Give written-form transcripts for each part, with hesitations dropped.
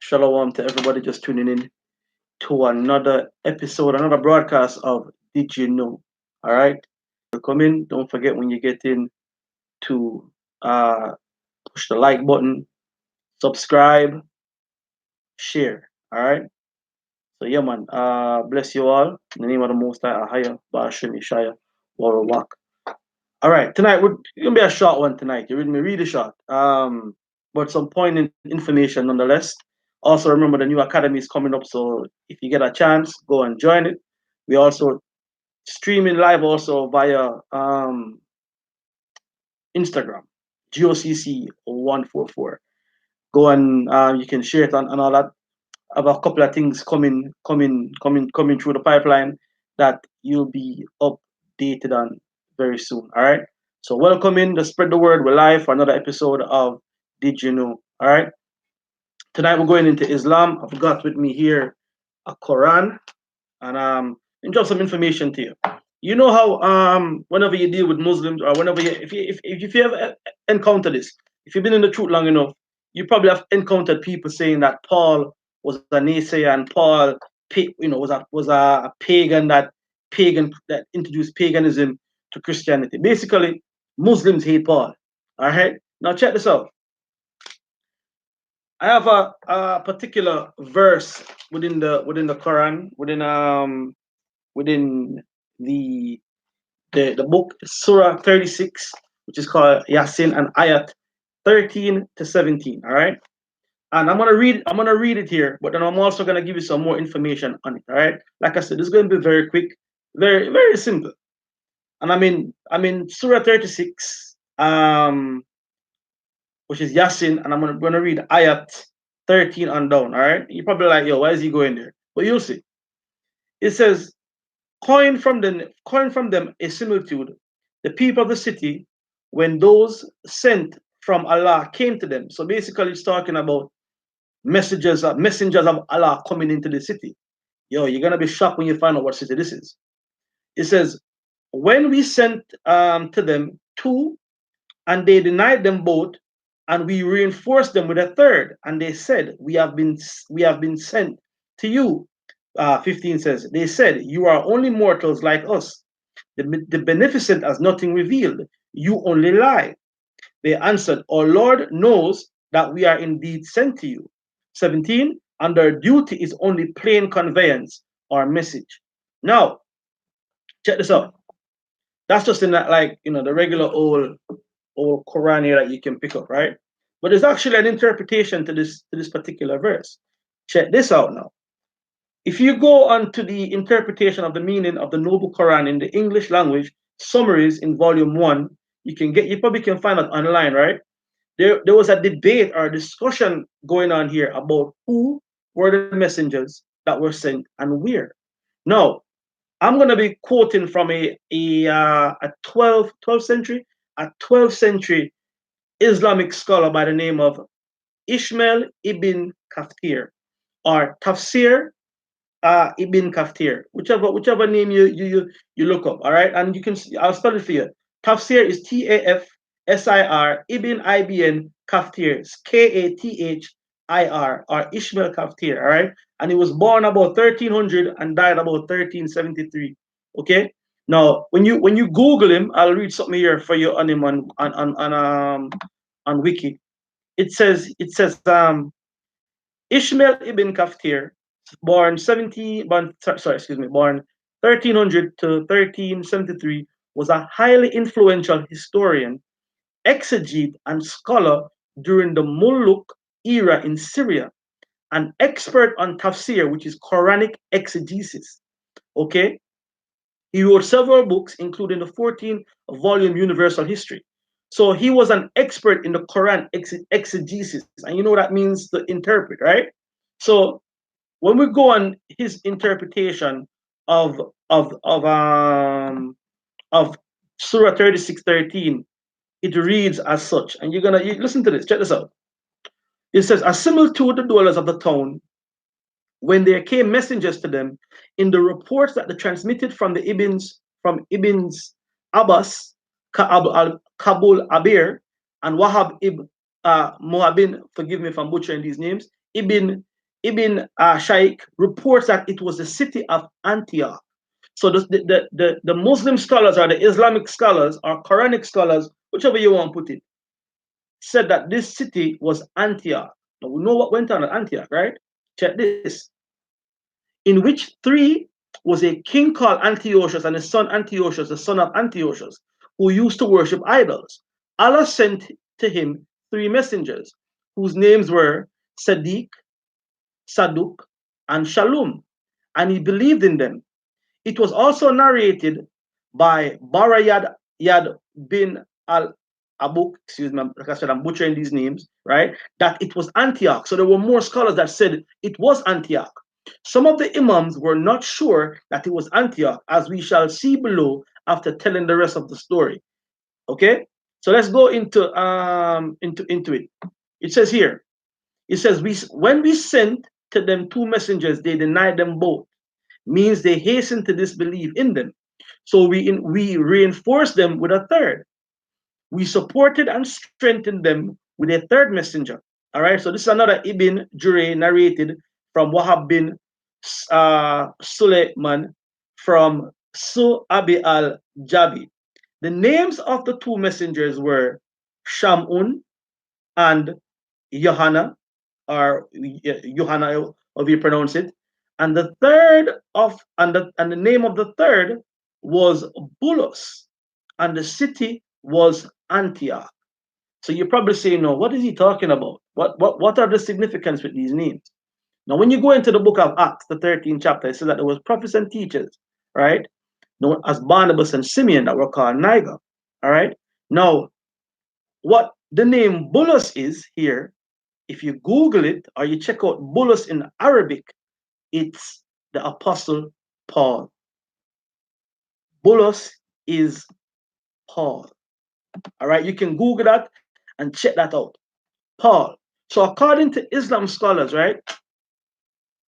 Shalom to everybody just tuning in to another episode, another broadcast of Did You Know? All right. Come in. Don't forget when you get in to push the like button, subscribe, share. All right. So yeah, man. Bless you all. In the name of the Most High, Ahaya, Ba'ashim, Yeshaya, Warawak. All right. Tonight we're gonna be a short one tonight. You read me really short. But some poignant information nonetheless. Also, remember the new academy is coming up, so if you get a chance, go and join it. We also streaming live also via Instagram, GOCC144. Go and you can share it and all that. I have a couple of things coming through the pipeline that you'll be updated on very soon. All right. So welcome in to spread the word. We're live for another episode of Did You Know? All right. Tonight we're going into Islam. I've got with me here a Quran and drop some information to you. You know how whenever you deal with Muslims or whenever you if you ever encounter this, if you've been in the truth long enough, you probably have encountered people saying that Paul was a naysayer and Paul was a pagan that introduced paganism to Christianity. Basically, Muslims hate Paul. All right. Now check this out. I have a particular verse within the Quran within the the book Surah 36, which is called Yasin, and ayat 13 to 17. All right. And I'm gonna read it here, but then I'm also gonna give you some more information on it. All right. Like I said, this is gonna be very quick, very, very simple. And I'm in Surah 36, which is Yasin, and I'm gonna read ayat 13 on down. All right. You're probably like, yo, why is he going there? But you'll see. It says, coin from them a similitude, the people of the city, when those sent from Allah came to them. So basically, it's talking about messengers of Allah coming into the city. Yo, you're gonna be shocked when you find out what city this is. It says, when we sent to them two, and they denied them both, and we reinforced them with a third, and they said, we have been sent to you. 15 says, they said, you are only mortals like us. The beneficent has nothing revealed. You only lie. They answered, our Lord knows that we are indeed sent to you. 17, and their duty is only plain conveyance or message. Now, check this out. That's just in that, like, the regular old Quran here that you can pick up, right? But there's actually an interpretation to this particular verse. Check this out now. If you go on to the interpretation of the meaning of the Noble Quran in the English language summaries in volume 1, you probably can find it online, right? There was a debate or a discussion going on here about who were the messengers that were sent and where. Now, I'm going to be quoting from a 12th century Islamic scholar by the name of Ishmael ibn Kaftir, or Tafsir Ibn Kaftir, whichever name you look up. All right, and I'll spell it for you. Tafsir is Tafsir, Ibn Kaftir, Kathir, or Ishmael Kaftir. All right, and he was born about 1300 and died about 1373. Okay. Now, when you Google him, I'll read something here for you on him on Wiki. It says Ishmael ibn Kaftir, born 1300 to 1373, was a highly influential historian, exegete, and scholar during the Muluk era in Syria, an expert on tafsir, which is Quranic exegesis. Okay, he wrote several books, including the 14-volume Universal History. So he was an expert in the Quran exegesis, and you know that means to interpret, right? So when we go on his interpretation of of of um of Surah 36:13, it reads as such. And you listen to this, check this out. It says, as similar to the dwellers of the town, when there came messengers to them in the reports that they transmitted from Ibns Abbas, Kabul Abir, and Wahab ibn Muhabin, forgive me if I'm butchering these names, Ibn Ibn Shaikh reports that it was the city of Antioch. So the Muslim scholars or the Islamic scholars or Quranic scholars, whichever you want to put it, said that this city was Antioch. Now we know what went on at Antioch, right? Check this. In which three was a king called Antiochus and his son Antiochus, the son of Antiochus, who used to worship idols. Allah sent to him three messengers, whose names were Sadiq, Saduk, and Shalom, and he believed in them. It was also narrated by Barayad Yad bin al Abuk, excuse me, like I said, I'm butchering these names, right? That it was Antioch. So there were more scholars that said it was Antioch. Some of the Imams were not sure that it was Antioch, as we shall see below after telling the rest of the story. Okay, so let's go into it. It says here, it says when we sent to them two messengers, they denied them both. Means they hastened to disbelieve in them. So we reinforced them with a third. We supported and strengthened them with a third messenger. All right. So this is another Ibn Jurayj narrated from Wahab bin Suleiman from Abi al Jabi. The names of the two messengers were Shamun and Johanna, or Johanna, however you pronounce it. And the third of and the name of the third was Bulus, and the city was Antioch. So you're probably saying, no, what is he talking about? What are the significance with these names? Now, when you go into the book of Acts, the 13th chapter, it says that there was prophets and teachers, right? Known as Barnabas and Simeon that were called Niger. All right. Now, what the name Bulus is here, if you Google it or you check out Bulus in Arabic, it's the Apostle Paul. Bulus is Paul. All right, you can Google that and check that out. Paul. So according to Islam scholars, right,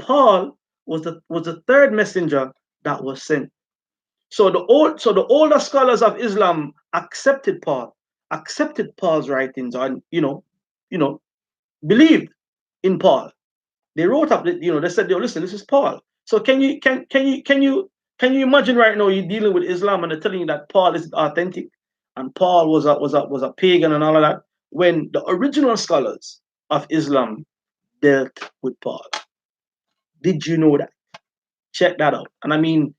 Paul was the third messenger that was sent. So the older scholars of Islam accepted Paul's writings, and believed in Paul. They wrote up, they said, listen, this is Paul. So can you imagine right now you're dealing with Islam and they're telling you that Paul is authentic and Paul was a pagan and all of that, when the original scholars of Islam dealt with Paul. Did you know that? Check that out. And I mean,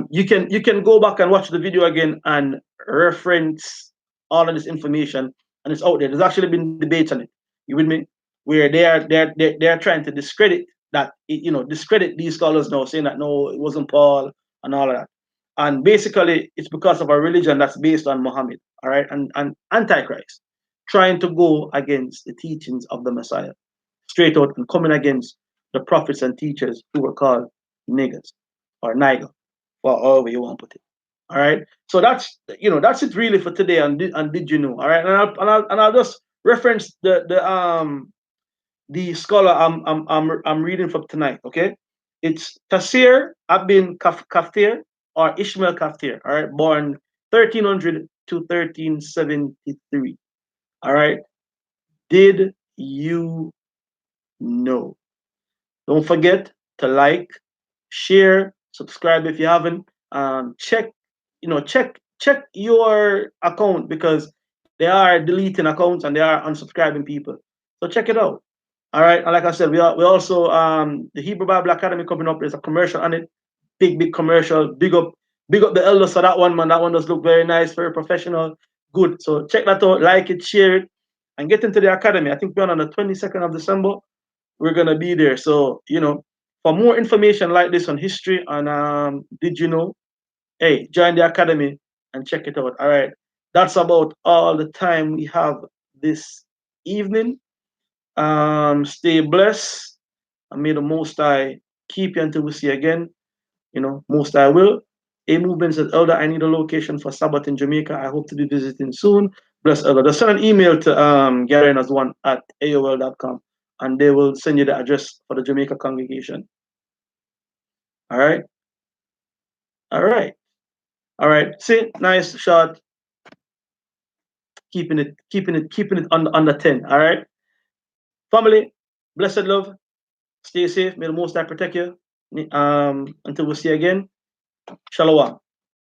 you can go back and watch the video again and reference all of this information, and it's out there. There's actually been debates on it. You with me? Where they're trying to discredit that, discredit these scholars now, saying that no, it wasn't Paul and all of that. And basically, it's because of a religion that's based on Muhammad, all right, and Antichrist, trying to go against the teachings of the Messiah, straight out, and coming against the prophets and teachers who were called niggers or Niger, or however you want to put it. All right. So that's it really for today. And did you know? All right. And I'll just reference the scholar I'm reading from tonight. Okay. It's Tafsir Abin Kaftir or Ishmael Kaftir. All right. Born 1300 to 1373. All right. Did you know? Don't forget to like, share, subscribe if you haven't. Check your account, because they are deleting accounts and they are unsubscribing people. So check it out. All right. And like I said, we also the Hebrew Bible Academy coming up. There's a commercial on it. Big commercial. Big up the elders for that one, man. That one does look very nice, very professional. Good. So check that out, like it, share it, and get into the academy. I think we're on the 22nd of December. We're gonna be there. So for more information like this on history and did you know, hey, join the academy and check it out. All right, that's about all the time we have this evening. Stay blessed, and may the Most High keep you until we see you again. Most High will. A Movement says, Elder, I need a location for Sabbath in Jamaica. I hope to be visiting soon. Bless Elder. Just send an email to gatheringas1@aol.com, and they will send you the address for the Jamaica congregation. All right. All right. All right. See, nice shot. Keeping it under 10. All right. Family, blessed love. Stay safe. May the Most High protect you. Until we see you again. Shalom.